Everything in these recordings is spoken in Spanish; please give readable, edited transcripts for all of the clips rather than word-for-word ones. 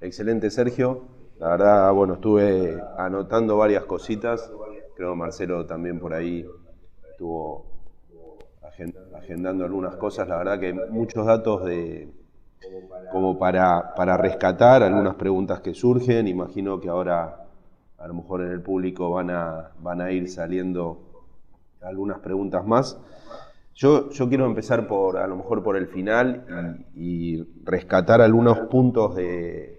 excelente, Sergio. La verdad, bueno, estuve anotando varias cositas. Creo que Marcelo también por ahí estuvo agendando algunas cosas. La verdad que muchos datos como para rescatar, algunas preguntas que surgen. Imagino que ahora a lo mejor en el público van a ir saliendo algunas preguntas más. Yo quiero empezar a lo mejor por el final y rescatar algunos puntos de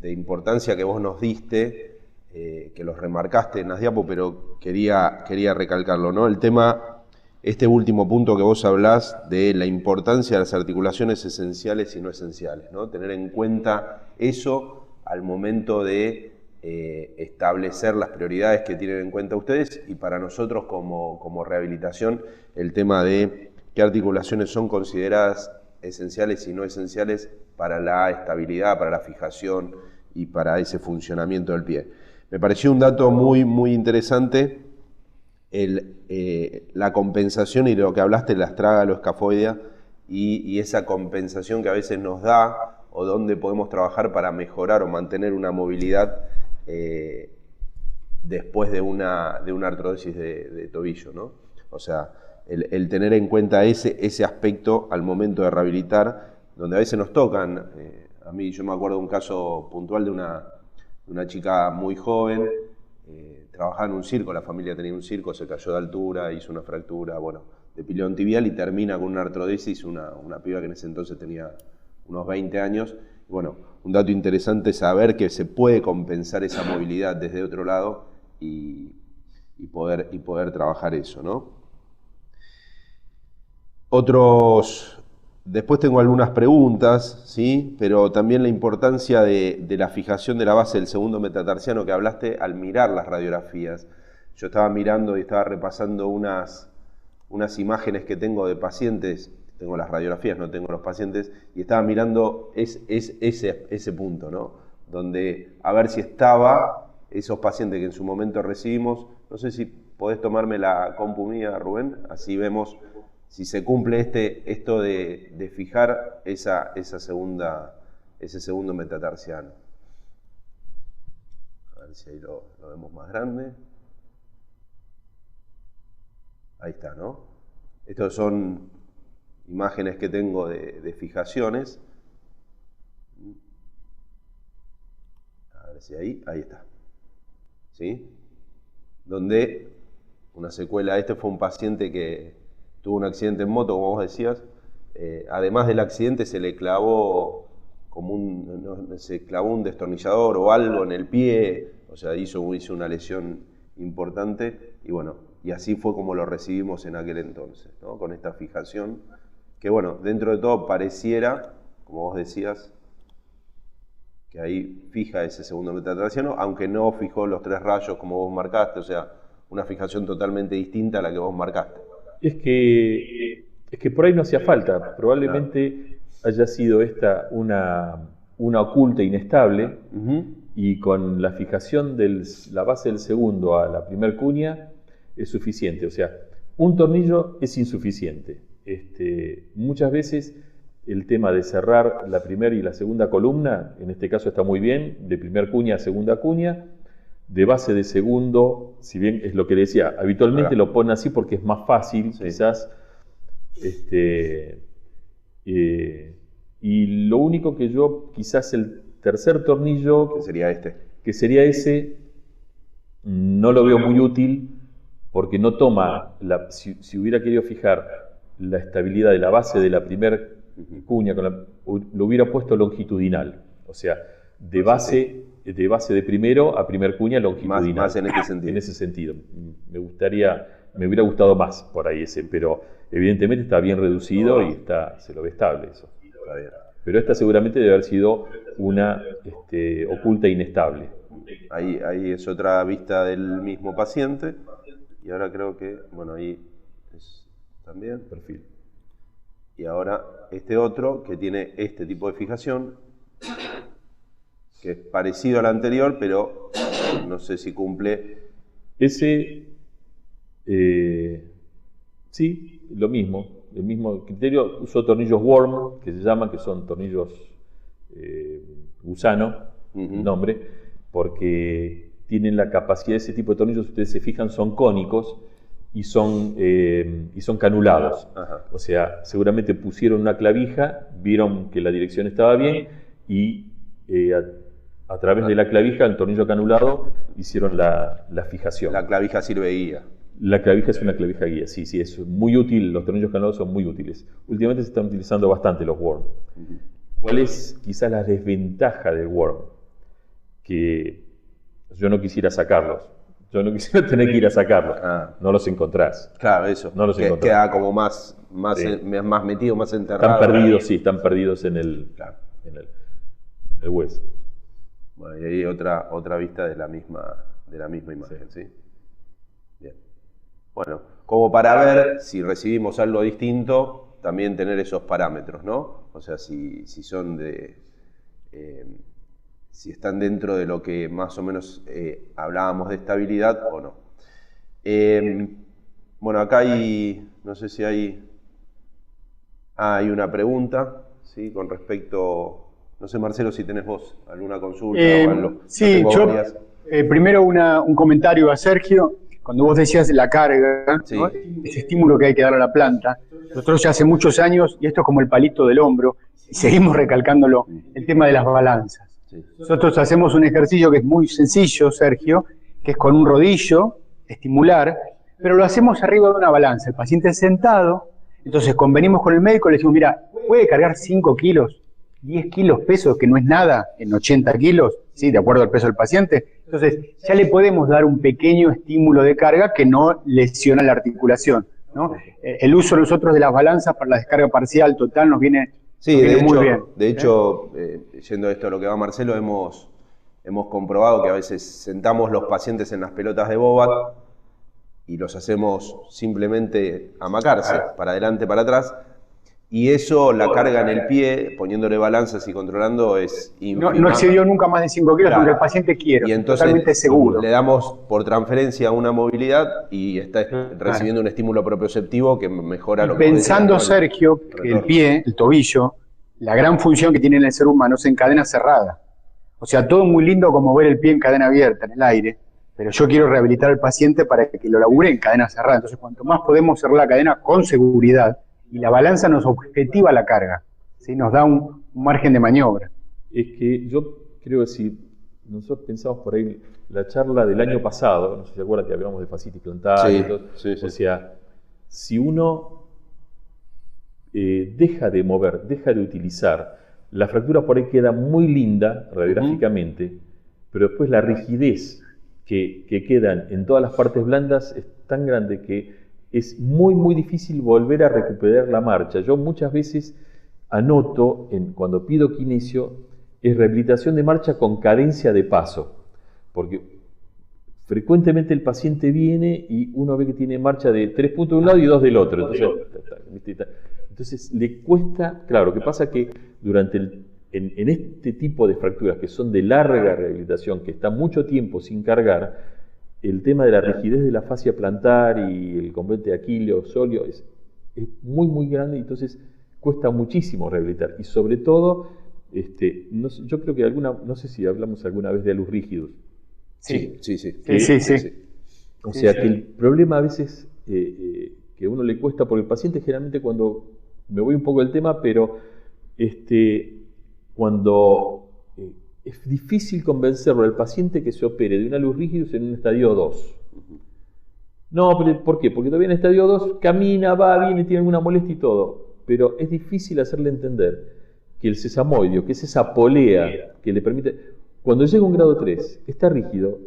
importancia que vos nos diste, que los remarcaste en las diapos, pero quería recalcarlo, ¿no? El tema, este último punto que vos hablás de la importancia de las articulaciones esenciales y no esenciales, ¿no? Tener en cuenta eso al momento de establecer las prioridades que tienen en cuenta ustedes, y para nosotros como rehabilitación el tema de qué articulaciones son consideradas esenciales y no esenciales para la estabilidad, para la fijación y para ese funcionamiento del pie. Me pareció un dato muy interesante la compensación y lo que hablaste de la astragalo-escafoidea y esa compensación que a veces nos da, o donde podemos trabajar para mejorar o mantener una movilidad después de una artrosis de tobillo, ¿no? O sea, el tener en cuenta ese aspecto al momento de rehabilitar, donde a veces nos tocan. A mí, yo me acuerdo de un caso puntual de una chica muy joven, trabajaba en un circo, la familia tenía un circo, se cayó de altura, hizo una fractura, bueno, de pilón tibial, y termina con una artrodesis, una piba que en ese entonces tenía unos 20 años. Bueno, un dato interesante es saber que se puede compensar esa movilidad desde otro lado y poder trabajar eso, ¿no? Después tengo algunas preguntas, ¿sí? Pero también la importancia de la fijación de la base del segundo metatarsiano que hablaste al mirar las radiografías. Yo estaba mirando y estaba repasando unas imágenes que tengo de pacientes, tengo las radiografías, no tengo los pacientes, y estaba mirando ese punto, ¿no? Donde a ver si estaba esos pacientes que en su momento recibimos. No sé si podés tomarme la compu mía, Rubén, así vemos si se cumple esto de fijar ese segundo metatarsiano. A ver si ahí lo vemos más grande. Ahí está, ¿no? Estos son imágenes que tengo de fijaciones. A ver si ahí está. ¿Sí? Donde una secuela, este fue un paciente que tuvo un accidente en moto, como vos decías. Además del accidente se le clavó se clavó un destornillador o algo en el pie, o sea, hizo una lesión importante, y bueno, y así fue como lo recibimos en aquel entonces, ¿no? Con esta fijación, que bueno, dentro de todo pareciera, como vos decías, que ahí fija ese segundo metatarsiano, aunque no fijó los 3 rayos como vos marcaste, o sea, una fijación totalmente distinta a la que vos marcaste. Es que por ahí no hacía falta. Probablemente haya sido esta una oculta inestable, y con la fijación de la base del segundo a la primer cuña es suficiente. O sea, un tornillo es insuficiente. Muchas veces el tema de cerrar la primera y la segunda columna, en este caso está muy bien, de primer cuña a segunda cuña, de base de segundo, si bien es lo que decía, habitualmente lo ponen así porque es más fácil, sí. Quizás. Y lo único que yo, quizás el tercer tornillo, que sería ese, no lo veo muy útil, porque no toma, si hubiera querido fijar la estabilidad de la base de la primer cuña, lo hubiera puesto longitudinal, o sea, de base de primero a primer cuña longitudinal. Más en este sentido. En ese sentido. Me hubiera gustado más por ahí ese, pero evidentemente está bien reducido y se lo ve estable eso. Está bien. Pero esta seguramente debe haber sido una oculta inestable. Ahí es otra vista del mismo paciente, y ahora creo que, bueno, ahí es también perfil. Y ahora este otro que tiene este tipo de fijación, que es parecido al anterior, pero no sé si cumple. Ese, sí, lo mismo, el mismo criterio. Usó tornillos worm, que se llaman, que son tornillos gusano, el nombre, porque tienen la capacidad, ese tipo de tornillos, ustedes se fijan, son cónicos y son canulados. O sea, seguramente pusieron una clavija, vieron que la dirección estaba bien y a través de la clavija, el tornillo canulado, hicieron la fijación. La clavija sirve guía. La clavija es una clavija guía, sí, es muy útil, los tornillos canulados son muy útiles. Últimamente se están utilizando bastante los worm. ¿Cuál es quizás la desventaja del worm? Que yo no quisiera sacarlos. Yo no quisiera tener que ir a sacarlos. No los encontrás. Claro, eso. No los encontrás. Queda como más metido, más enterrado. Están perdidos, sí, están perdidos en el hueso. Bueno, y ahí otra vista de la misma imagen, ¿sí? Bien. Bueno, como para ver si recibimos algo distinto, también tener esos parámetros, ¿no? O sea, si son si están dentro de lo que más o menos hablábamos de estabilidad o no. Bueno, acá no sé si hay una pregunta, ¿sí? Con respecto, no sé, Marcelo, si tenés vos alguna consulta o algo. Sí, yo primero un comentario a Sergio. Cuando vos decías la carga, sí, ¿no? Ese estímulo que hay que dar a la planta, nosotros ya hace muchos años, y esto es como el palito del hombro, y seguimos recalcándolo, el tema de las balanzas. Sí. Nosotros hacemos un ejercicio que es muy sencillo, Sergio, que es con un rodillo, estimular, pero lo hacemos arriba de una balanza. El paciente es sentado, entonces convenimos con el médico y le decimos, mira, ¿puede cargar 5 kilos, 10 kilos pesos, que no es nada, en 80 kilos, ¿sí? De acuerdo al peso del paciente? Entonces, ya le podemos dar un pequeño estímulo de carga que no lesiona la articulación, ¿no? El uso nosotros de las balanzas para la descarga parcial total nos viene, muy bien. De hecho, yendo a esto a lo que va Marcelo, hemos comprobado que a veces sentamos los pacientes en las pelotas de Bobat y los hacemos simplemente amacarse, para adelante, para atrás, y eso, la carga en el pie, poniéndole balanzas y controlando, es ínfima. No excedió nunca más de 5 kilos, porque el paciente quiere, y entonces totalmente seguro. Le damos por transferencia una movilidad y está recibiendo un estímulo propioceptivo que mejora lo que... Pensando, Sergio, que el pie, el tobillo, la gran función que tiene en el ser humano es en cadena cerrada. O sea, todo muy lindo como ver el pie en cadena abierta, en el aire, pero yo quiero rehabilitar al paciente para que lo labure en cadena cerrada. Entonces, cuanto más podemos cerrar la cadena con seguridad, y la balanza nos objetiva la carga, ¿sí? Nos da un margen de maniobra. Es que yo creo que si nosotros pensamos por ahí la charla del año pasado, no sé si se acuerdan que hablamos de fascitis plantar y todo, o sea, si uno deja de mover, deja de utilizar, la fractura por ahí queda muy linda radiográficamente, pero después la rigidez que quedan en todas las partes blandas es tan grande que es muy difícil volver a recuperar la marcha. Yo muchas veces anoto, cuando pido kinesio, es rehabilitación de marcha con cadencia de paso, porque frecuentemente el paciente viene y uno ve que tiene marcha de 3 puntos de un lado y 2 del otro. Entonces le cuesta, claro, que pasa que en este tipo de fracturas que son de larga rehabilitación, que está mucho tiempo sin cargar, el tema de la rigidez de la fascia plantar y el componente de Aquileo, Solio, es muy grande, y entonces cuesta muchísimo rehabilitar. Y sobre todo, yo creo que no sé si hablamos alguna vez de alus rígidos. Sí. O sea, que el problema a veces que a uno le cuesta, porque el paciente generalmente, cuando me voy un poco del tema, pero cuando es difícil convencerlo al paciente que se opere de un alus rígidos en un estadio 2. No, pero ¿por qué? Porque todavía en el estadio 2 camina, va, viene, tiene alguna molestia y todo. Pero es difícil hacerle entender que el sesamoideo, que es esa polea que le permite... Cuando llega a un grado 3, está rígido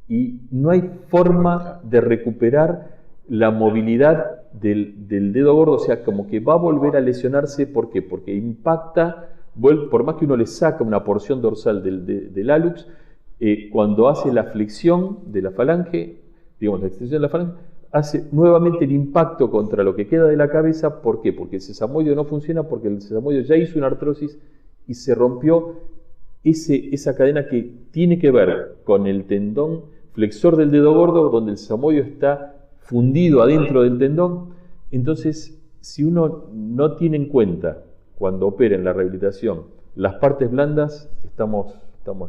y no hay forma de recuperar la movilidad del dedo gordo, o sea, como que va a volver a lesionarse. ¿Por qué? Porque impacta... Por más que uno le saca una porción dorsal del hallux, cuando hace la flexión de la falange, digamos la extensión de la falange, hace nuevamente el impacto contra lo que queda de la cabeza. ¿Por qué? Porque el sesamoideo no funciona, porque el sesamoideo ya hizo una artrosis y se rompió esa cadena que tiene que ver con el tendón flexor del dedo gordo, donde el sesamoideo está fundido adentro del tendón. Entonces, si uno no tiene en cuenta, cuando opera en la rehabilitación, las partes blandas estamos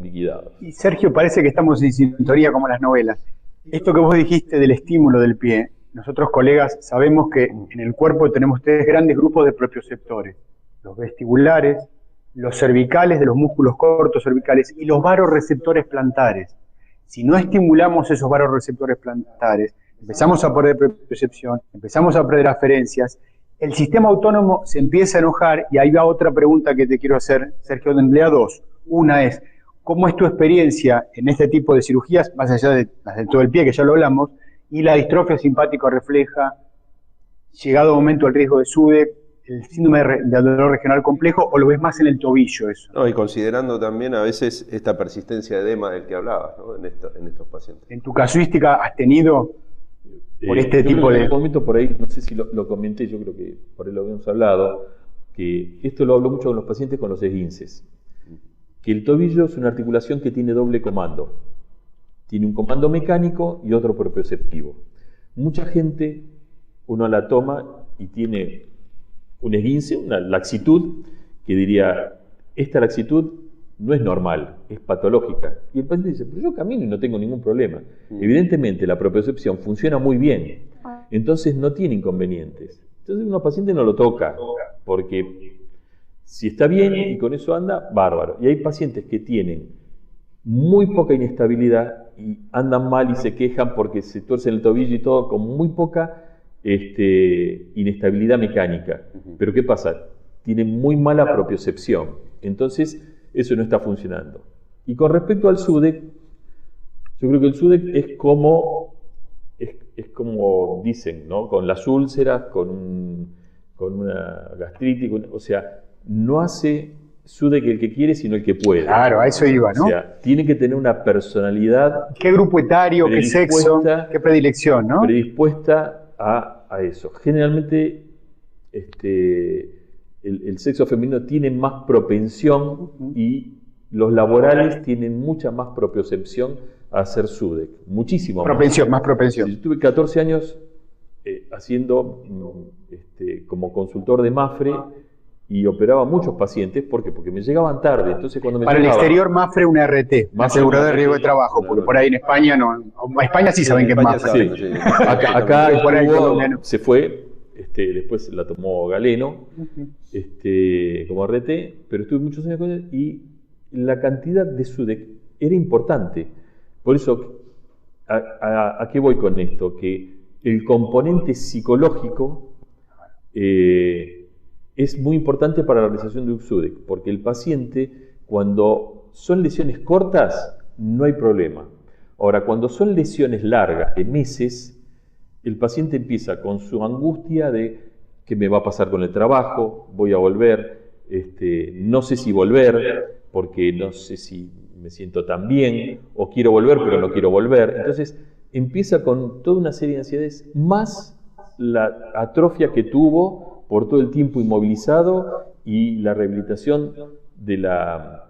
liquidados. Y Sergio, parece que estamos en sintonía como las novelas. Esto que vos dijiste del estímulo del pie, nosotros colegas sabemos que en el cuerpo tenemos 3 grandes grupos de propioceptores: los vestibulares, los cervicales, de los músculos cortos cervicales, y los varoreceptores plantares. Si no estimulamos esos varoreceptores plantares, empezamos a perder propiocepción, empezamos a perder aferencias, el sistema autónomo se empieza a enojar, y ahí va otra pregunta que te quiero hacer, Sergio, de emplea 2. Una es, ¿cómo es tu experiencia en este tipo de cirugías, más allá de las de todo el pie, que ya lo hablamos, y la distrofia simpático refleja, llegado momento el riesgo de SUDEC, el síndrome de dolor regional complejo, o lo ves más en el tobillo eso? No, y considerando también a veces esta persistencia de edema del que hablabas, ¿no? en estos pacientes. ¿En tu casuística has tenido por este tipo de...? En algún momento por ahí, no sé si lo comenté, yo creo que por ahí lo habíamos hablado, que esto lo hablo mucho con los pacientes con los esguinces, que el tobillo es una articulación que tiene doble comando. Tiene un comando mecánico y otro propioceptivo. Mucha gente, uno la toma y tiene un esguince, una laxitud, que diría, esta laxitud no es normal, es patológica. Y el paciente dice, pero yo camino y no tengo ningún problema. Evidentemente la propiocepción funciona muy bien, entonces no tiene inconvenientes. Entonces uno paciente no lo toca, porque si está bien y con eso anda, bárbaro. Y hay pacientes que tienen muy poca inestabilidad y andan mal y se quejan porque se tuercen el tobillo y todo, con muy poca inestabilidad mecánica. Pero ¿qué pasa? Tienen muy mala propiocepción. Entonces, eso no está funcionando. Y con respecto al SUDEC, yo creo que el SUDEC es como dicen, ¿no? Con las úlceras, con una gastritis, o sea, no hace SUDEC el que quiere, sino el que puede. Claro, a eso iba, ¿no? O sea, tiene que tener una personalidad. ¿Qué grupo etario, qué sexo, qué predilección, ¿no? Predispuesta a eso. Generalmente, el sexo femenino tiene más propensión y los laborales tienen mucha más propiocepción a hacer SUDEC. Muchísimo más propensión. Yo tuve 14 años haciendo como consultor de MAFRE y operaba a muchos pacientes. ¿Por qué? Porque me llegaban tarde. Entonces, cuando me Para llegaba, el exterior, MAFRE, una RT, una aseguradora de riesgo de trabajo, porque por ahí en España no. En España sí saben que es MAFRE. Sí. Acá se fue, después la tomó Galeno como RT, pero estuve muchos años con él y la cantidad de SUDEC era importante. Por eso, ¿a qué voy con esto? Que el componente psicológico es muy importante para la realización de un SUDEC, porque el paciente, cuando son lesiones cortas, no hay problema. Ahora, cuando son lesiones largas, de meses, el paciente empieza con su angustia de qué me va a pasar con el trabajo, voy a volver, no sé si volver, porque no sé si me siento tan bien, o quiero volver pero no quiero volver. Entonces empieza con toda una serie de ansiedades, más la atrofia que tuvo por todo el tiempo inmovilizado y la rehabilitación de la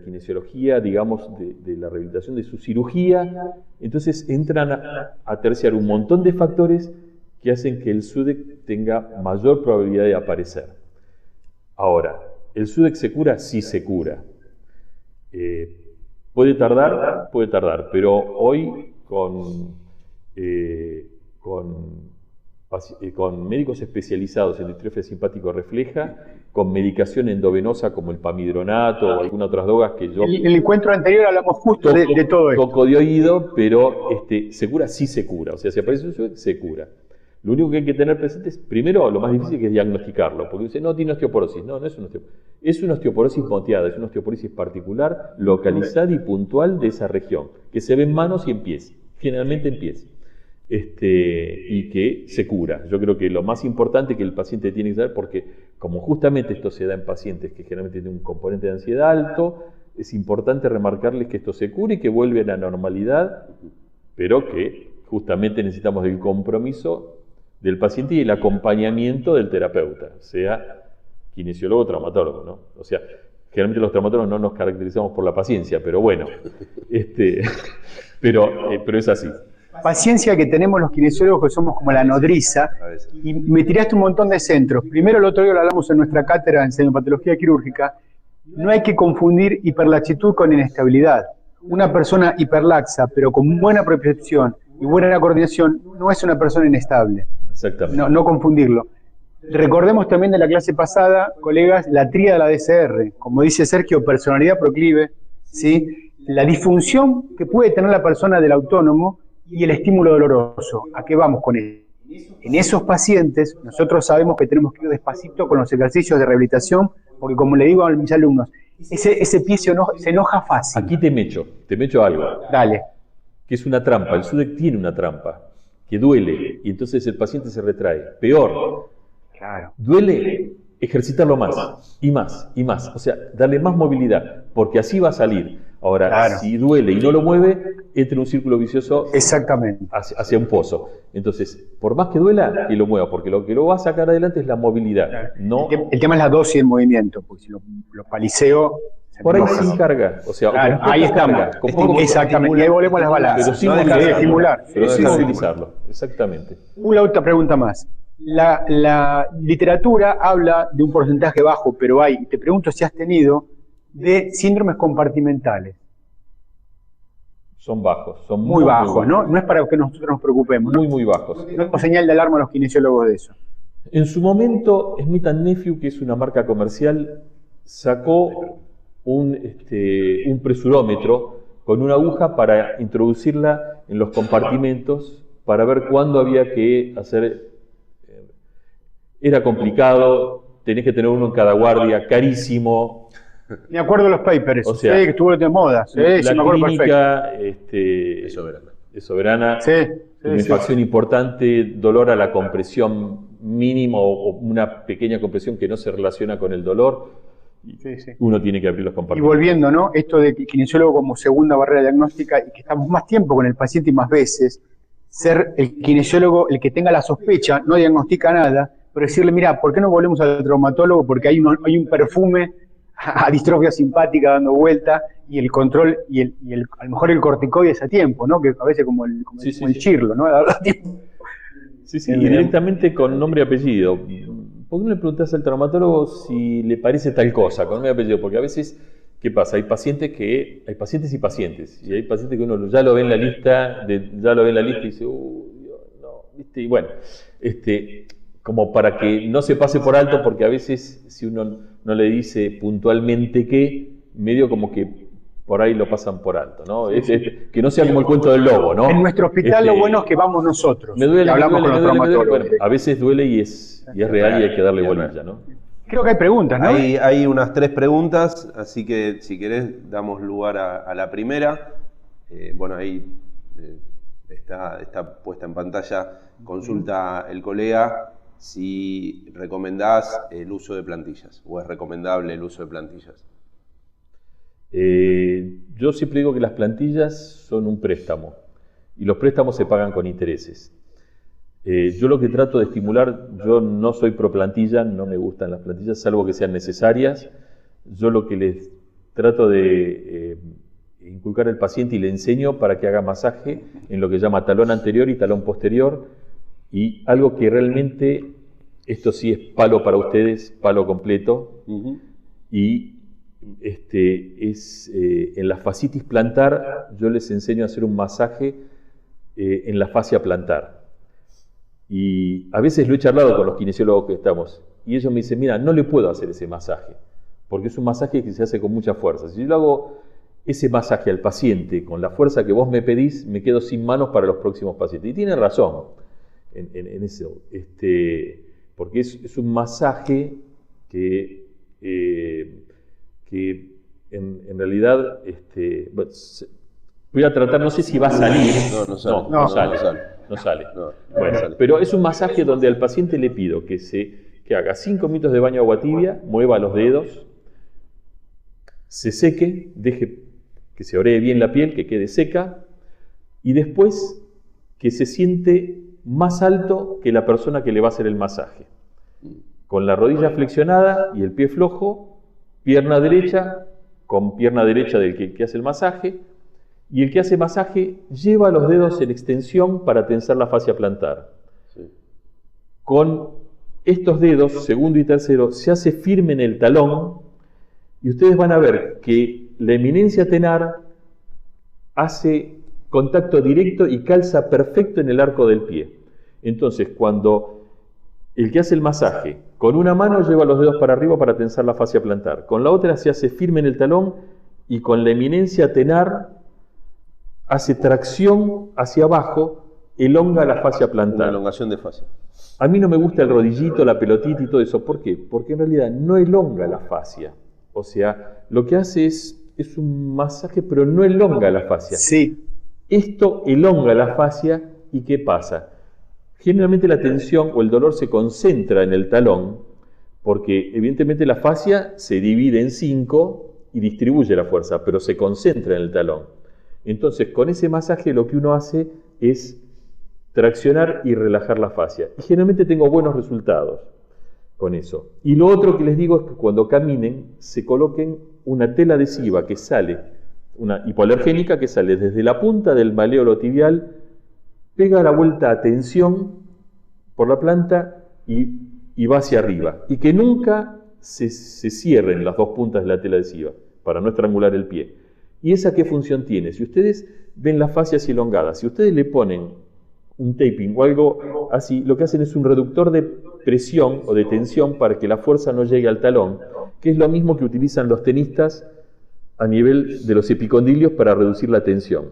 kinesiología, digamos, de la rehabilitación de su cirugía. Entonces entran a terciar un montón de factores que hacen que el SUDEC tenga mayor probabilidad de aparecer. Ahora, ¿el SUDEC se cura? Sí se cura. ¿Puede tardar, pero hoy con médicos especializados en distrofia simpático refleja, con medicación endovenosa como el pamidronato o algunas otras drogas que yo... En el encuentro anterior hablamos justo de todo esto. Toco de oído, pero ¿se cura? Sí se cura. O sea, si aparece un SUDEC, se cura. Lo único que hay que tener presente es, primero, lo más difícil que es diagnosticarlo, porque dice, no, tiene osteoporosis. No, no es una osteoporosis. Es una osteoporosis moteada, es una osteoporosis particular, localizada y puntual de esa región, que se ve en manos y en pies, generalmente en pies, y que se cura. Yo creo que lo más importante que el paciente tiene que saber, porque como justamente esto se da en pacientes que generalmente tienen un componente de ansiedad alto, es importante remarcarles que esto se cura y que vuelve a la normalidad, pero que justamente necesitamos del compromiso del paciente y el acompañamiento del terapeuta, sea kinesiólogo o traumatólogo, ¿no? O sea, generalmente los traumatólogos no nos caracterizamos por la paciencia, pero bueno, pero es así. paciencia que tenemos los kinesiólogos, que somos como la nodriza, y me tiraste un montón de centros. Primero, el otro día lo hablamos en nuestra cátedra en pseudopatología quirúrgica, no hay que confundir hiperlaxitud con inestabilidad. Una persona hiperlaxa, pero con buena propiocepción y buena coordinación, no es una persona inestable. Exactamente. No confundirlo. Recordemos también de la clase pasada, colegas, la tríada de la DCR. Como dice Sergio, personalidad proclive, ¿sí? La disfunción que puede tener la persona del autónomo y el estímulo doloroso. ¿A qué vamos con eso? En esos pacientes, nosotros sabemos que tenemos que ir despacito con los ejercicios de rehabilitación, porque como le digo a mis alumnos, ese pie se enoja fácil. Aquí te mecho algo. Dale. Que es una trampa. El SUDEC tiene una trampa que duele y entonces el paciente se retrae. Peor, claro. Duele, ejercitarlo más y más y más. O sea, darle más movilidad, porque así va a salir. Ahora, claro, si duele y no lo mueve, entra en un círculo vicioso. Exactamente. Hacia un pozo. Entonces, por más que duela, que lo mueva, porque lo que lo va a sacar adelante es la movilidad. Claro. No, el tema es la dosis del movimiento, porque si lo paliceo... Por ahí sin carga. O sea, claro, ahí estamos. Exactamente. Y ahí volvemos a las balanzas. Pero sin no dejar de estimular. Pero sin movilizarlo. Exactamente. Una otra pregunta más. La literatura habla de un porcentaje bajo, pero hay, te pregunto si has tenido, de síndromes compartimentales. Son bajos, son muy bajos, ¿no? No es para que nosotros nos preocupemos. Muy bajos. No tenemos señal de alarma a los kinesiólogos de eso. En su momento, Smith & Nephew, que es una marca comercial, sacó un presurómetro con una aguja para introducirla en los compartimentos para ver cuándo había que hacer. Era complicado, tenés que tener uno en cada guardia, carísimo. Me acuerdo de los papers, o sea, que estuvo de moda. Sí, la me acuerdo clínica es soberana, tumefacción importante, dolor a la compresión mínima o una pequeña compresión que no se relaciona con el dolor. Uno tiene que abrir los compartimentos. Y volviendo, ¿no? Esto de que kinesiólogo como segunda barrera diagnóstica y que estamos más tiempo con el paciente y más veces, ser el kinesiólogo el que tenga la sospecha, no diagnostica nada, pero decirle, mira, ¿por qué no volvemos al traumatólogo? Porque hay un perfume a distrofia simpática dando vuelta y el control y a lo mejor el corticoides a tiempo, ¿no? Que a veces como el chirlo, ¿no? A tiempo. Sí, y directamente con nombre y apellido. ¿Por qué no le preguntás al traumatólogo si le parece tal cosa, con nombre y apellido? Porque a veces, ¿qué pasa? Hay pacientes y pacientes. Y hay pacientes que uno ya lo ve en la lista, y dice, no, ¿viste? Y bueno, como para que no se pase por alto, porque a veces si uno no le dice puntualmente qué, medio como que por ahí lo pasan por alto, ¿no? Que no sea como el cuento del lobo, ¿no? En nuestro hospital lo bueno es que vamos nosotros. Me duele, hablamos con los traumatólogos. Bueno, a veces duele y es real y hay que darle bolilla, ¿no? Creo que hay preguntas, ¿no? Hay unas 3 preguntas, así que si querés damos lugar a la primera. Bueno, ahí está puesta en pantalla. Consulta el colega si recomendás el uso de plantillas o es recomendable el uso de plantillas. Yo siempre digo que las plantillas son un préstamo y los préstamos se pagan con intereses. Yo lo que trato de estimular, yo no soy pro plantilla, no me gustan las plantillas, salvo que sean necesarias. Yo lo que les trato de inculcar al paciente y le enseño para que haga masaje en lo que llama talón anterior y talón posterior, y algo que realmente, esto sí es palo para ustedes, palo completo, y en la fascitis plantar yo les enseño a hacer un masaje en la fascia plantar. Y a veces lo he charlado con los kinesiólogos que estamos, y ellos me dicen, mira, no le puedo hacer ese masaje, porque es un masaje que se hace con mucha fuerza. Si yo le hago ese masaje al paciente con la fuerza que vos me pedís, me quedo sin manos para los próximos pacientes. Y tienen razón en eso, porque es un masaje que en realidad, voy a tratar, no sé si va a salir. No sale. Bueno, pero es un masaje donde al paciente le pido que haga 5 minutos de baño de agua tibia, mueva los dedos, se seque, deje que se oree bien la piel, que quede seca, y después que se siente más alto que la persona que le va a hacer el masaje. Con la rodilla flexionada y el pie flojo, pierna derecha con pierna derecha del que hace el masaje, Y el que hace masaje lleva los dedos en extensión para tensar la fascia plantar. Sí. Con estos dedos, segundo y tercero, se hace firme en el talón y ustedes van a ver que la eminencia tenar hace contacto directo y calza perfecto en el arco del pie. Entonces, cuando el que hace el masaje, con una mano lleva los dedos para arriba para tensar la fascia plantar, con la otra se hace firme en el talón y con la eminencia tenar hace tracción hacia abajo, elonga la fascia plantar. Una elongación de fascia. A mí no me gusta el rodillito, la pelotita y todo eso. ¿Por qué? Porque en realidad no elonga la fascia. O sea, lo que hace es un masaje, pero no elonga la fascia. Sí. Esto elonga la fascia y ¿qué pasa? Generalmente la tensión o el dolor se concentra en el talón, porque evidentemente la fascia se divide en 5 y distribuye la fuerza, pero se concentra en el talón. Entonces, con ese masaje lo que uno hace es traccionar y relajar la fascia. Y generalmente tengo buenos resultados con eso. Y lo otro que les digo es que cuando caminen, se coloquen una tela adhesiva que sale, una hipoalergénica que sale desde la punta del maléolo tibial, pega la vuelta a tensión por la planta y va hacia arriba. Y que nunca se cierren las dos puntas de la tela adhesiva para no estrangular el pie. ¿Y esa qué función tiene? Si ustedes ven las fascias elongadas, si ustedes le ponen un taping o algo así, lo que hacen es un reductor de presión o de tensión para que la fuerza no llegue al talón, que es lo mismo que utilizan los tenistas a nivel de los epicondilios para reducir la tensión.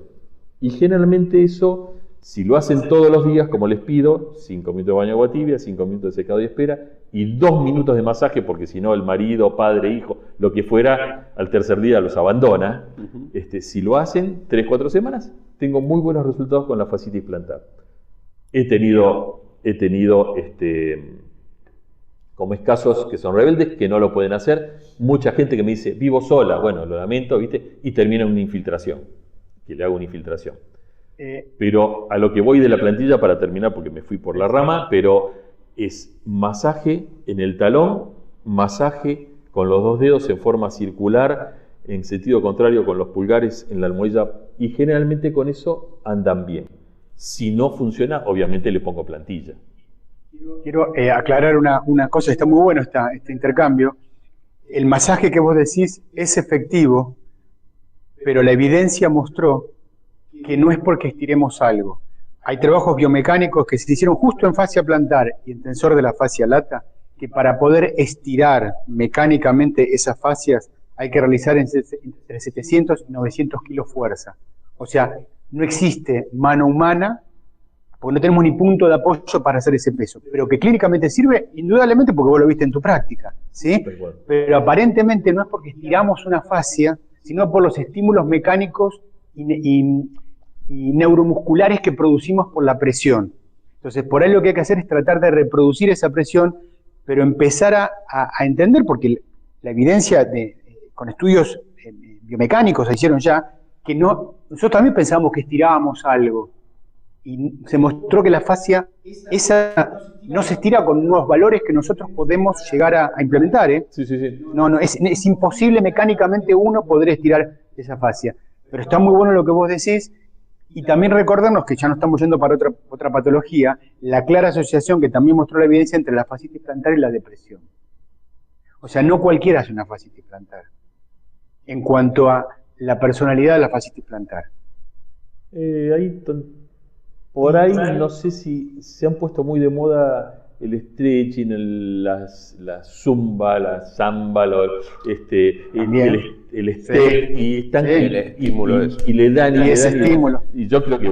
Y generalmente eso, si lo hacen todos los días, como les pido, 5 minutos de baño de agua tibia, 5 minutos de secado y espera, y 2 minutos de masaje, porque si no el marido, padre, hijo, lo que fuera, al tercer día los abandona. Si lo hacen 3-4 semanas, tengo muy buenos resultados con la fascitis plantar. He tenido como casos que son rebeldes, que no lo pueden hacer. Mucha gente que me dice, vivo sola, bueno, lo lamento, ¿viste? Y termina en una infiltración, que le hago una infiltración. Pero a lo que voy de la plantilla, para terminar, porque me fui por la rama, pero es masaje en el talón, masaje con los 2 dedos en forma circular, en sentido contrario con los pulgares en la almohadilla, y generalmente con eso andan bien. Si no funciona, obviamente le pongo plantilla. Quiero aclarar una cosa, está muy bueno este intercambio. El masaje que vos decís es efectivo, pero la evidencia mostró que no es porque estiremos algo. Hay trabajos biomecánicos que se hicieron justo en fascia plantar y en tensor de la fascia lata, que para poder estirar mecánicamente esas fascias hay que realizar entre 700 y 900 kilos fuerza. O sea, no existe mano humana, porque no tenemos ni punto de apoyo para hacer ese peso, pero que clínicamente sirve, indudablemente porque vos lo viste en tu práctica, ¿sí? Pero aparentemente no es porque estiramos una fascia, sino por los estímulos mecánicos y neuromusculares que producimos por la presión. Entonces, por ahí lo que hay que hacer es tratar de reproducir esa presión, pero empezar a entender, porque la evidencia con estudios biomecánicos se hicieron ya, que nosotros también pensábamos que estirábamos algo, y se mostró que la fascia esa no se estira con unos valores que nosotros podemos llegar a implementar. Sí. No, es imposible mecánicamente uno poder estirar esa fascia. Pero está muy bueno lo que vos decís, y también recordarnos que ya no estamos yendo para otra patología, la clara asociación que también mostró la evidencia entre la fascitis plantar y la depresión. O sea, no cualquiera hace una fascitis plantar, en cuanto a la personalidad de la fascitis plantar. Por ahí no sé si se han puesto muy de moda el stretching, la zumba, la samba, el step, y están el estímulo y le dan estímulo. Y yo creo que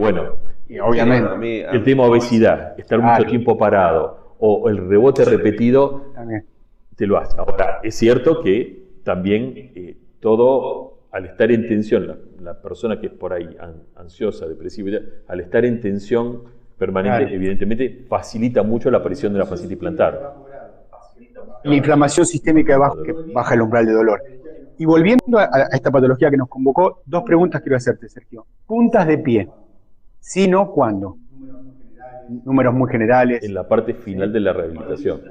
Obviamente. el tema obesidad, estar mucho tiempo parado o el rebote repetido te lo hace. Ahora, es cierto que también todo, al estar en tensión, la persona que es por ahí ansiosa, depresiva, al estar en tensión permanente, evidentemente facilita mucho la aparición de la fascitis plantar. La inflamación sistémica que baja el umbral de dolor. Y volviendo a esta patología que nos convocó, 2 preguntas quiero hacerte, Sergio. Puntas de pie. ¿Sí, no? ¿Cuándo? Números muy generales. En la parte final de la rehabilitación.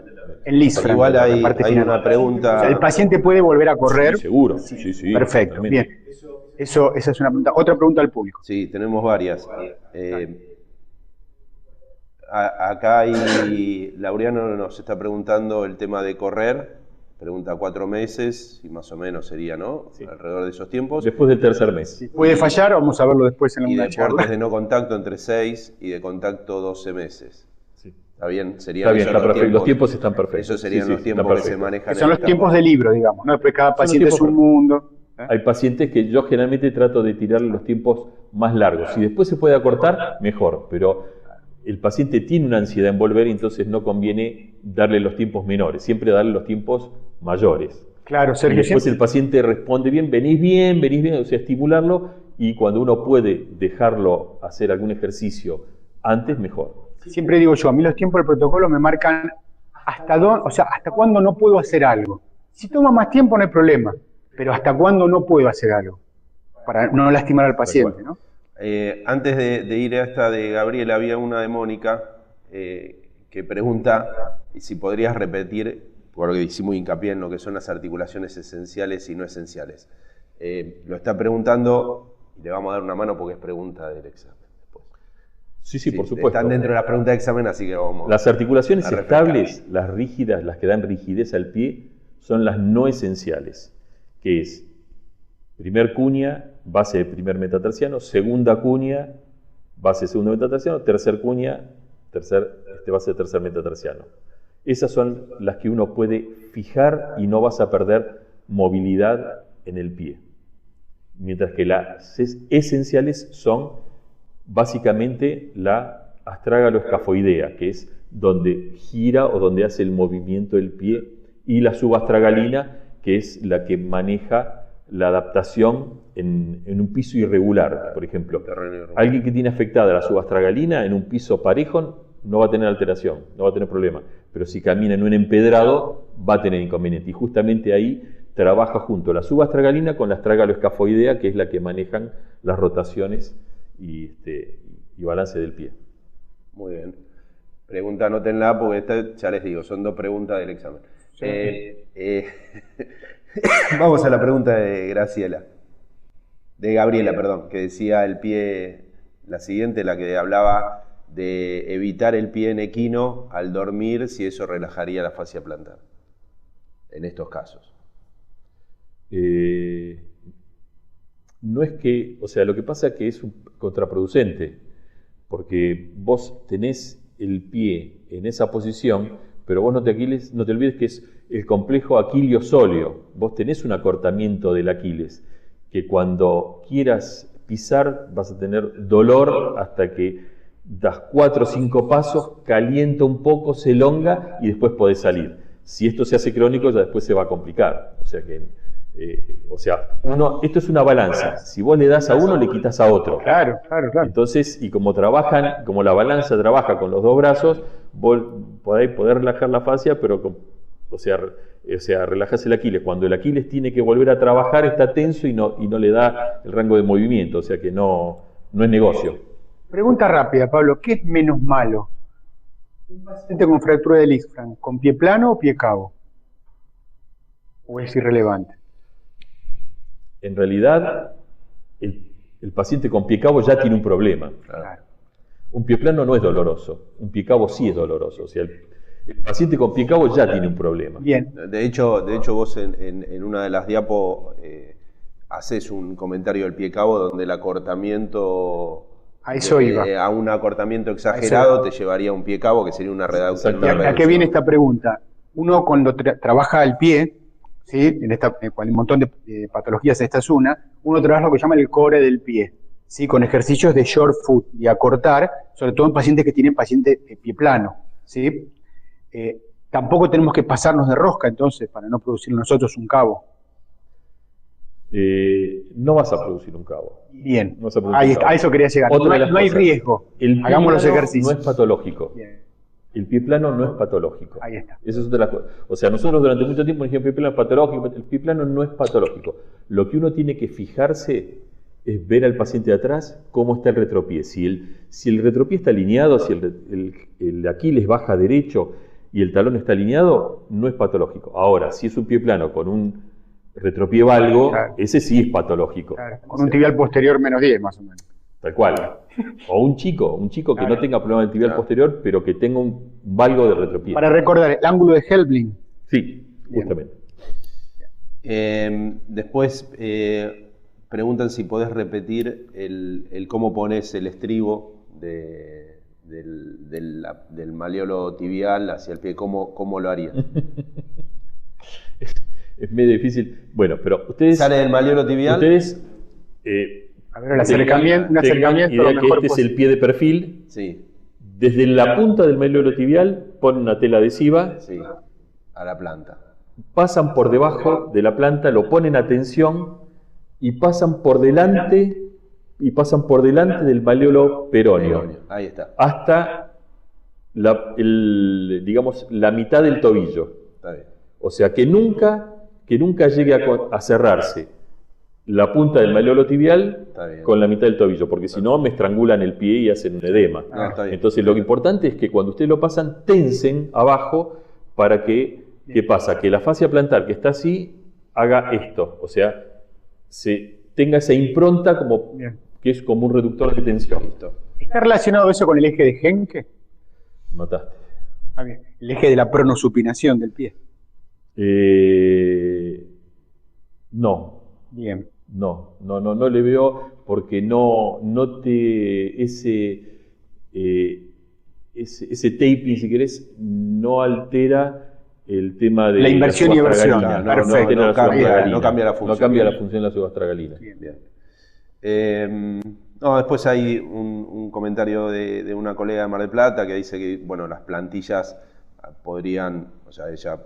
En liso. Igual hay una pregunta. O sea, el paciente puede volver a correr. Sí, seguro. Sí. Perfecto. Bien. Esa es una pregunta. Otra pregunta al público. Sí, tenemos varias. Acá Laureano nos está preguntando el tema de correr. Pregunta 4 meses, y más o menos sería, ¿no? Sí. Alrededor de esos tiempos. Después del tercer mes. Si puede fallar, vamos a verlo después en Y una deportes charla. de no contacto entre 6 y de contacto 12 meses. Sí. ¿Está bien? Serían Está bien, esos está perfecto. Los tiempos están perfectos. Esos serían Sí, los sí, tiempos está que se perfecto. manejan. Que son los tiempos de libro, digamos, ¿no? Después cada Son los paciente es tiempos un mundo. Hay pacientes que yo generalmente trato de tirarle los tiempos más largos. Si después se puede acortar, mejor. Pero el paciente tiene una ansiedad en volver y entonces no conviene darle los tiempos menores. Siempre darle los tiempos mayores. Claro, Y Sergio. después el paciente responde bien, venís bien, o sea, estimularlo, y cuando uno puede dejarlo hacer algún ejercicio antes, mejor. Siempre digo yo, a mí los tiempos del protocolo me marcan hasta cuándo no puedo hacer algo. Si toma más tiempo no hay problema, pero hasta cuándo no puedo hacer algo, para no lastimar al paciente, ¿no? Antes de ir a esta de Gabriela, había una de Mónica que pregunta si podrías repetir, porque hicimos hincapié en lo que son las articulaciones esenciales y no esenciales. Lo está preguntando y le vamos a dar una mano porque es pregunta del examen. Sí, por supuesto. Están dentro de las preguntas de examen, así que vamos. Las articulaciones a refrescar. estables, las rígidas, las que dan rigidez al pie, son las no esenciales, que es primer cuña, base de primer metatarsiano, segunda cuña, base de segundo metatarsiano, tercer cuña, base de tercer metatarsiano. Esas son las que uno puede fijar y no vas a perder movilidad en el pie. Mientras que las esenciales son básicamente la astrágalo-escafoidea, que es donde gira o donde hace el movimiento del pie, y la subastragalina, que es la que maneja la adaptación en un piso irregular. Por ejemplo, alguien que tiene afectada la subastragalina en un piso parejo no va a tener alteración, no va a tener problema. Pero si camina en un empedrado, va a tener inconveniente. Y justamente ahí trabaja junto la subastragalina con la astrágalo-escafoidea, que es la que manejan las rotaciones y balance del pie. Muy bien. Pregunta, anótenla, porque esta, ya les digo, son 2 preguntas del examen. Vamos a la pregunta de Gabriela, perdón, que decía el pie, la siguiente, la que hablaba de evitar el pie en equino al dormir, si eso relajaría la fascia plantar, en estos casos. No es que, o sea, lo que pasa es que es contraproducente, porque vos tenés el pie en esa posición, pero vos no te olvides que es el complejo aquilio-sóleo. Vos tenés un acortamiento del Aquiles, que cuando quieras pisar vas a tener dolor hasta que das 4 o 5 pasos, calienta un poco, se elonga y después podés salir. Si esto se hace crónico, ya después se va a complicar. O sea que, esto es una balanza. Si vos le das a uno, le quitas a otro. Claro. Entonces, y como la balanza trabaja con los 2 brazos, vos podés relajar la fascia, pero relajás el Aquiles. Cuando el Aquiles tiene que volver a trabajar, está tenso y no le da el rango de movimiento. O sea que no es negocio. Pregunta rápida, Pablo, ¿qué es menos malo? ¿Un paciente con fractura del isfran, con pie plano o pie cabo? ¿O es irrelevante? En realidad, el paciente con pie cabo ya tiene un problema. Claro. Un pie plano no es doloroso, un pie cabo sí es doloroso. O sea, el paciente con pie cabo ya tiene un problema. Bien. De hecho vos en una de las diapos haces un comentario del pie cabo donde el acortamiento... A eso iba. A un acortamiento exagerado te llevaría a un pie cabo, que sería una reducción. ¿A qué viene esta pregunta? Uno cuando trabaja el pie, ¿sí? Con un montón de patologías, esta es uno trabaja lo que llama el core del pie, ¿sí? Con ejercicios de short foot y acortar, sobre todo en pacientes que tienen pie plano, ¿sí? Tampoco tenemos que pasarnos de rosca entonces para no producir nosotros un cabo. No vas a producir un cabo. Bien, No vas a producir ahí un está, cabo. a eso quería llegar. No hay riesgo. Hagamos los ejercicios. No es patológico. Bien. El pie plano no es patológico. Ahí está. Eso es otra cosa. O sea, nosotros durante mucho tiempo dijimos el pie plano es patológico. El pie plano no es patológico. Lo que uno tiene que fijarse es ver al paciente de atrás cómo está el retropié. Si el retropié está alineado, si el Aquiles baja derecho y el talón está alineado, no es patológico. Ahora, si es un pie plano con un retropié valgo, Claro. ese sí es patológico. Claro, con un tibial posterior menos 10 más o menos. Tal cual. O un chico que Claro. no tenga problema del tibial Claro. posterior, pero que tenga un valgo de retropié. Para recordar, el ángulo de Helbling. Sí, Bien. justamente. Después preguntan si podés repetir el cómo pones el estribo del maleolo tibial hacia el pie, cómo lo harías. Es medio difícil. Bueno, pero ustedes... Sale del maleolo tibial. Ustedes A ver, un acercamiento tengan lo idea que mejor este es el posible. pie de perfil. Sí, Desde la punta del maleolo tibial ponen una tela adhesiva, sí, a la planta. pasan por debajo de la planta, lo ponen a tensión y pasan por delante del maleolo peroneo Ahí está, hasta digamos, la mitad del tobillo. está bien. O sea, que nunca llegue a cerrarse la punta del maleolo tibial Está bien. con la mitad del tobillo, porque si no me estrangulan el pie y hacen un edema. No, está bien. Entonces lo importante es que cuando ustedes lo pasan, tensen abajo para que, ¿qué pasa? Que la fascia plantar que está así haga esto, o sea, tenga esa impronta como Bien. que es como un reductor de tensión. Listo. ¿Está relacionado eso con el eje de Henke? ¿Notaste? Ah, bien. El eje de la pronosupinación del pie. No. Bien. No le veo porque ese taping, si querés, no altera el tema de La inversión y eversión. subastragalina. Perfecto. altera la subastragalina. No cambia la función. No cambia la función de la subastragalina. Bien. Después hay un comentario de una colega de Mar del Plata que dice que, bueno, las plantillas podrían, o sea, ella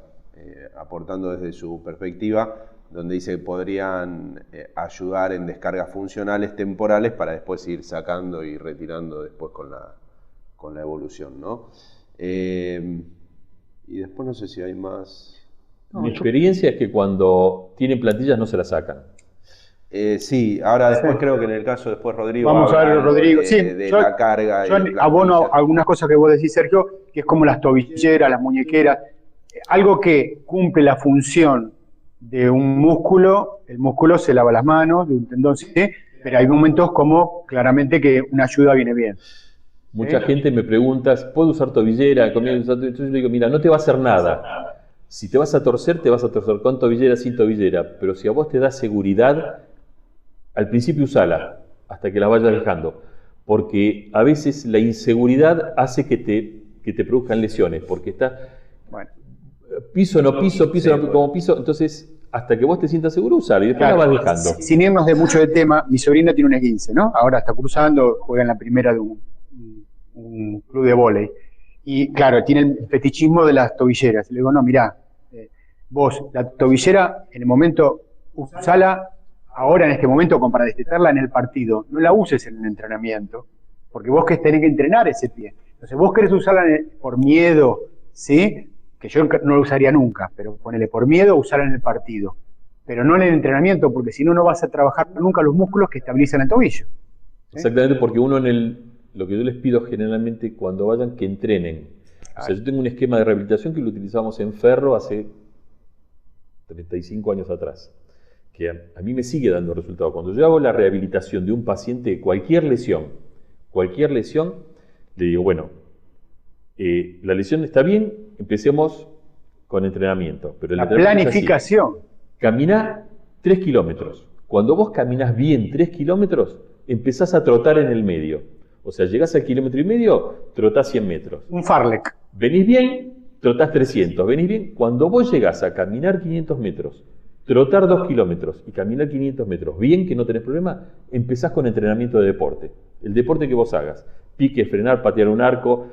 aportando desde su perspectiva, donde dice que podrían ayudar en descargas funcionales temporales para después ir sacando y retirando después con la evolución, ¿no? Y después no sé si hay más. Mi experiencia es que cuando tienen plantillas no se las sacan. Sí, ahora después creo que en el caso después Rodrigo. Vamos a ver, habla Rodrigo. de, Sí, de la carga. yo y plantillas. abono algunas cosas que vos decís, Sergio, que es como las tobilleras, las muñequeras, algo que cumple la función de un músculo. El músculo se lava las manos, de un tendón, sí, pero hay momentos como claramente que una ayuda viene bien. Mucha gente me pregunta, ¿puedo usar tobillera? Entonces yo le digo, mira, no te va a hacer nada. Si te vas a torcer con tobillera, sin tobillera. Pero si a vos te da seguridad, al principio usala, hasta que la vayas dejando. Porque a veces la inseguridad hace que te produzcan lesiones. Porque está Bueno, piso, no piso, como piso. Entonces, hasta que vos te sientas seguro, usala y después claro, la vas dejando. sin irnos de mucho de tema, mi sobrina tiene un esguince, ¿no? Ahora está cruzando, juega en la primera de un club de vóley. Y claro, tiene el fetichismo de las tobilleras. Le digo, no, mirá, vos, la tobillera, en el momento, usala ahora en este momento como para destetarla en el partido. No la uses en el entrenamiento, porque vos tenés que entrenar ese pie. Entonces, vos querés usarla por miedo, ¿sí? Que yo no lo usaría nunca, pero ponele por miedo, usarla en el partido. Pero no en el entrenamiento, porque si no, no vas a trabajar nunca los músculos que estabilizan el tobillo. Exactamente, porque uno lo que yo les pido generalmente cuando vayan, que entrenen. O sea, yo tengo un esquema de rehabilitación que lo utilizamos en Ferro hace 35 años atrás, que a mí me sigue dando resultados. Cuando yo hago la rehabilitación de un paciente de cualquier lesión, le digo, bueno, la lesión está bien, empecemos con entrenamiento. Pero La planificación. Caminá 3 kilómetros. Cuando vos caminás bien 3 kilómetros, empezás a trotar en el medio. O sea, llegás al 1,5 kilómetros, trotás 100 metros. Un Farlek. Venís bien, trotás 300. Venís bien, cuando vos llegás a caminar 500 metros, trotar 2 kilómetros y caminar 500 metros, bien que no tenés problema, empezás con entrenamiento de deporte. El deporte que vos hagas. Pique, frenar, patear un arco,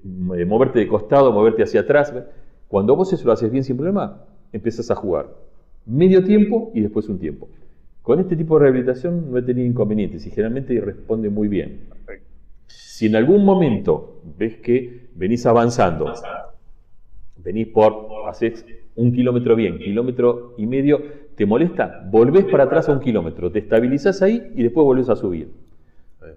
moverte de costado, moverte hacia atrás. Cuando vos eso lo haces bien sin problema, empezás a jugar. Medio tiempo y después un tiempo. Con este tipo de rehabilitación no he tenido inconvenientes y generalmente responde muy bien. Si en algún momento ves que venís avanzando, venís haces 1 kilómetro bien, 1,5 kilómetros, te molesta, volvés para atrás a 1 kilómetro, te estabilizás ahí y después volvés a subir.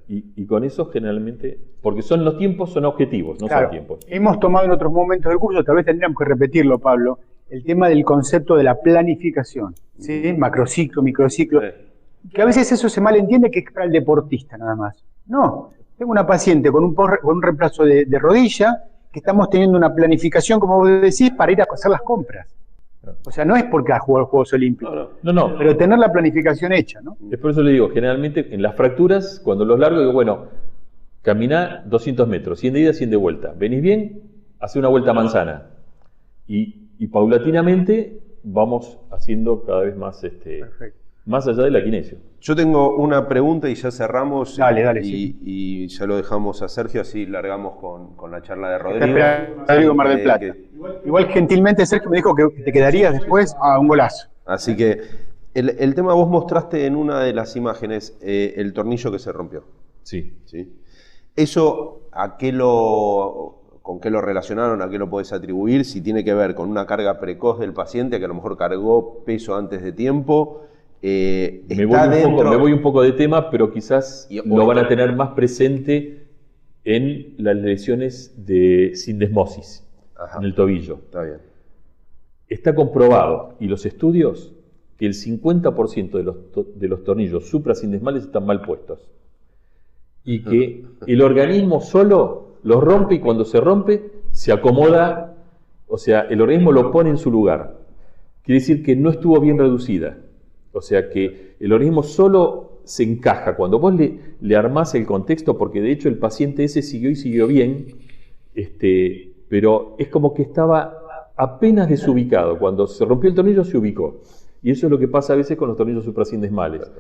Y con eso generalmente, porque los tiempos son objetivos, no Claro, son tiempos. hemos tomado en otros momentos del curso, tal vez tendríamos que repetirlo, Pablo, el tema del concepto de la planificación, ¿sí? Macrociclo, microciclo, que a veces eso se malentiende que es para el deportista nada más. No, tengo una paciente con un reemplazo de rodilla, que estamos teniendo una planificación, como vos decís, para ir a hacer las compras. O sea, no es porque ha jugado los Juegos Olímpicos, no. Pero tener la planificación hecha, ¿no? Es por eso le digo, generalmente en las fracturas, cuando los largo, digo, bueno, caminá 200 metros, 100 de ida, 100 de vuelta. ¿Venís bien? Hace una vuelta a manzana. Y paulatinamente vamos haciendo cada vez más, más allá de la kinesio. Yo tengo una pregunta y ya cerramos. Dale, y ya lo dejamos a Sergio, así largamos con la charla de Rodrigo. Rodrigo Mar del Plata. Igual gentilmente Sergio me dijo que te quedarías después a un golazo. Así que el tema, vos mostraste en una de las imágenes el tornillo que se rompió. Sí. ¿Eso con qué lo relacionaron, a qué lo podés atribuir? Si tiene que ver con una carga precoz del paciente, que a lo mejor cargó peso antes de tiempo. Me voy un poco de tema, pero quizás lo van a tener más presente en las lesiones de sindesmosis, en el tobillo. Está bien. Está comprobado, y los estudios, que el 50% de los tornillos suprasindesmales están mal puestos. Y que el organismo solo los rompe, y cuando se rompe, se acomoda, o sea, el organismo lo pone en su lugar. Quiere decir que no estuvo bien reducida. O sea que el organismo solo se encaja. Cuando vos le armás el contexto, porque de hecho el paciente ese siguió bien, pero es como que estaba apenas desubicado. Cuando se rompió el tornillo se ubicó. Y eso es lo que pasa a veces con los tornillos suprasindesmales.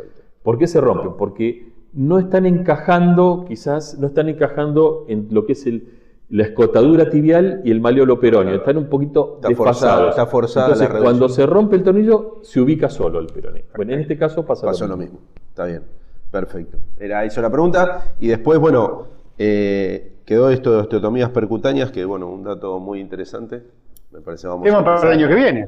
¿Por qué se rompen? Porque no están encajando, quizás no están encajando en lo que es la escotadura tibial y el maleolo peroneo. Están un poquito desfasados. Está forzada. Entonces, cuando se rompe el tornillo, se ubica solo el peroneo. Bueno, en este caso pasó lo mismo. Está bien. Perfecto. Era eso la pregunta. Y después, bueno, quedó esto de osteotomías percutáneas, que, bueno, un dato muy interesante. Me parece tema para el año que viene.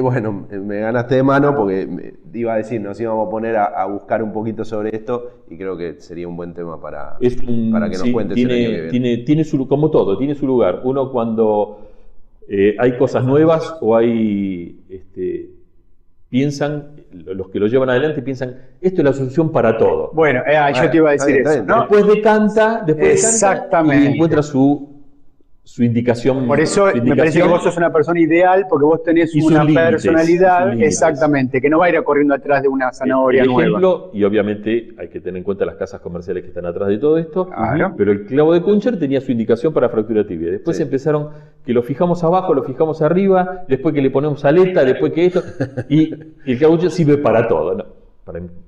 Bueno, me ganaste de mano porque iba a decir, nos íbamos a poner a buscar un poquito sobre esto y creo que sería un buen tema para que nos cuentes el año que viene. Tiene como todo, tiene su lugar. Uno cuando hay cosas nuevas o hay piensan, los que lo llevan adelante piensan, esto es la solución para todo. Bueno, yo te iba a decir eso, ¿no? Después decanta Exactamente. Y encuentra su indicación. Por eso me parece que vos sos una persona ideal, porque vos tenés una personalidad, exactamente, que no va a ir corriendo atrás de una zanahoria nueva. Ejemplo, y obviamente hay que tener en cuenta las casas comerciales que están atrás de todo esto, pero el clavo de Kuncher tenía su indicación para fractura tibia. Después empezaron que lo fijamos abajo, lo fijamos arriba, después que le ponemos aleta, después que esto, y el clavo de Kuncher sirve para todo.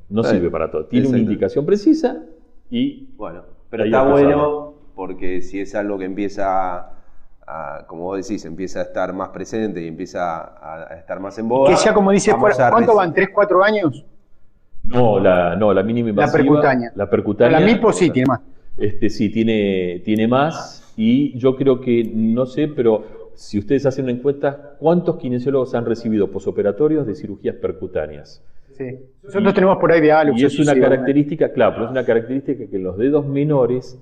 No sirve para todo. Tiene una indicación precisa y... Bueno, pero está bueno... Porque si es algo que empieza como vos decís, empieza a estar más presente y empieza a estar más en boga. Que ya, como dices, ¿cuánto van? ¿3, 4 años? No, la mínima invasiva. La percutánea. La MIPO sí tiene más. Sí, tiene más. Y yo creo que, no sé, pero si ustedes hacen una encuesta, ¿cuántos kinesiólogos han recibido posoperatorios de cirugías percutáneas? Sí. Nosotros tenemos por ahí de Alux. Y es una característica, claro, pero es una característica que los dedos menores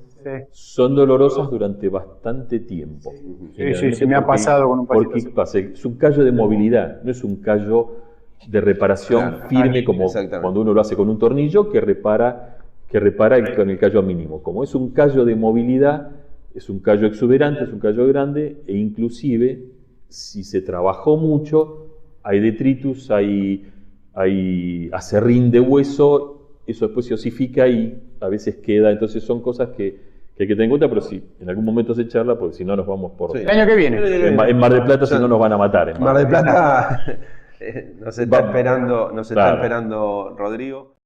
son dolorosos durante bastante tiempo. Sí, me ha pasado con un paciente. Porque es un callo de movilidad, no es un callo de reparación firme como cuando uno lo hace con un tornillo que repara con el callo mínimo. Como es un callo de movilidad, es un callo exuberante, es un callo grande, e inclusive, si se trabajó mucho, hay detritus, hay acerrín de hueso, eso después se osifica y a veces queda. Entonces son cosas que hay que tener en cuenta, pero sí, en algún momento se charla, porque si no nos vamos por... El año que viene. En Mar del Plata, si no nos van a matar. En Mar del Plata nos está esperando Rodrigo.